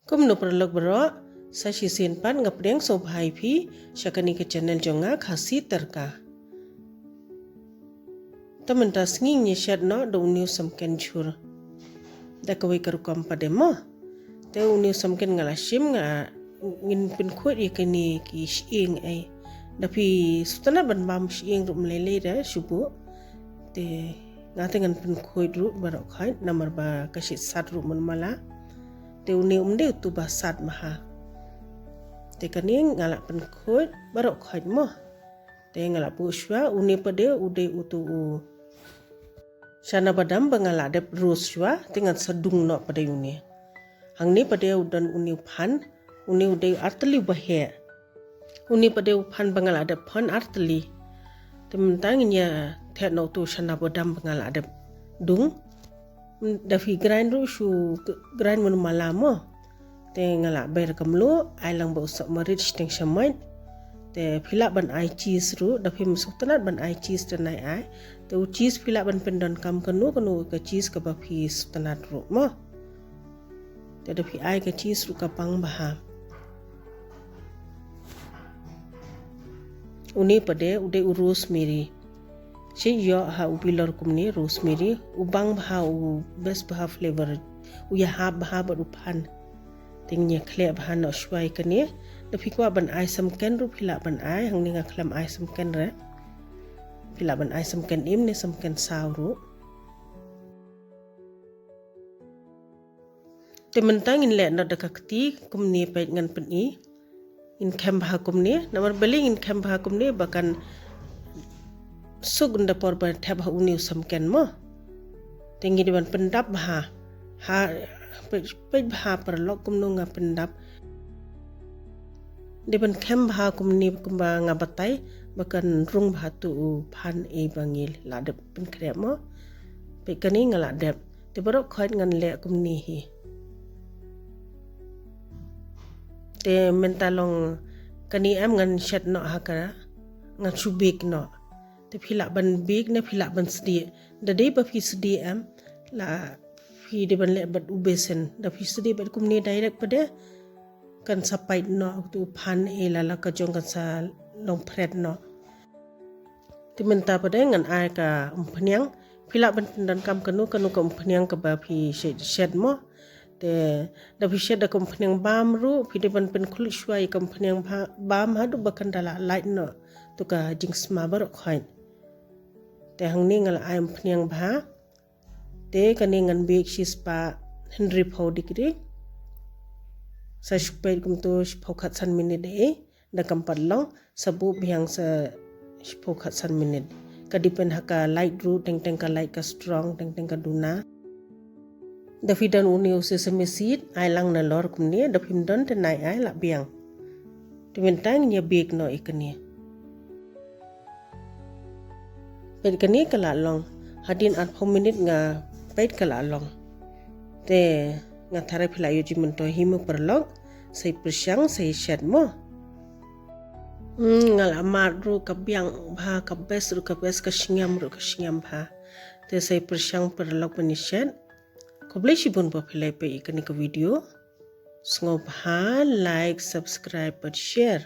Kum no perlok bero sa sisin pan ngapriang so bhai phi shakani ke channel jonga khasi terka. Taman tas nging ni shat no do new samken chur. Da kawai karukam pademo. Te new samken ngala shim nga ngin pin khot ikani ki shing ai. Da phi sutana ban bam shing ru mlele da shubu. Te ngatengan pin khot ru barok khai namar ba kashi sat ru mun mala. Te uni umde tu basat maha. Te kaning ngalak pen khoi barok khoi mo. Te ngalak pu shwa uni pade ude utu u. Shana badam bangala dep rus shwa dengan sedung no pade uni. Hang ni pade udan uni phan uni ude arteli bahe. Uni pade phan bangala dep phan arteli. Te mentang nya the no tu shana badam bangala dep dung. Dafi grind ru shu grind mun malamo te ngala ber kamlo ai lang bo sok marit steng shamai te phila ban ai cheese ru dafi musuk tanat ban ai cheese tanai ai te u cheese phila ban pendon kam kanu ka cheese ka ba phi tanat ru mo te dafi ai ka cheese ru ka pang baha uni pade ude urus miri si yo ha ubilor kumni rosemary ubang bha u best bha flavor u ya ha bha ba upan tingnya khle bha no shwai kani da phikwa ban ai sam ken ru phila ban ai hangni nga khlam ai sam ken re phila ban ai sam ken im ne sam ken saw ru te mentang in le na da kakti kumni pe ngan pen i in kem bha kumni namar beling in kem bha kumni bakan sugunda por ba thab ha uni samken mo tengi diban pendap ha pe bha par lokum no nga pendap diban kem bha kumni kumba nga batai bakan rung bha tu phan e bangil la de pen kre mo pe kani nga la de te borok khoit ngan le kumni hi te mentalong kani am ngan shat no ha kara nga chubik no te phila ban big ne phila ban sdi da dei ba phi sdi am la phi de ban le bat ubesen da phi sdi bat kumni direct pade kan sapai no tu phan e la ka jong kan sa long pret no ti menta pade ngan ai ka umpnyang phila ban dan kam kanu ka umpnyang ka ba phi shed mo te da phi shed da umpnyang bam ru phi de ban pen khul shwai umpnyang bam ha du bakan dala light no tu ka jings ma bar khain te hang ni ngal ai phniang bha te kani ngan big shis pa Henry Phau degree sa shpai kum to phau khat san minute e da kam padlong sabu biang sa phau khat san minute ka depend ha ka light ru teng teng ka light ka strong teng teng ka duna da fidan uni use sesame seed ai lang na lor kum ni da phim don te nai ai la biang te mentang nya big no ikani pet kani kala long hadin 8 minit nga pet kala long te nga thare phila yo jimun to himu perlong sai persyang sai shat mo ngala mar ru ka biang bha ka bes ru ka shingyam bha te sai persyang perlong pani shat koble shibun ba philai pe ikani ka video sngo bha like subscribe but share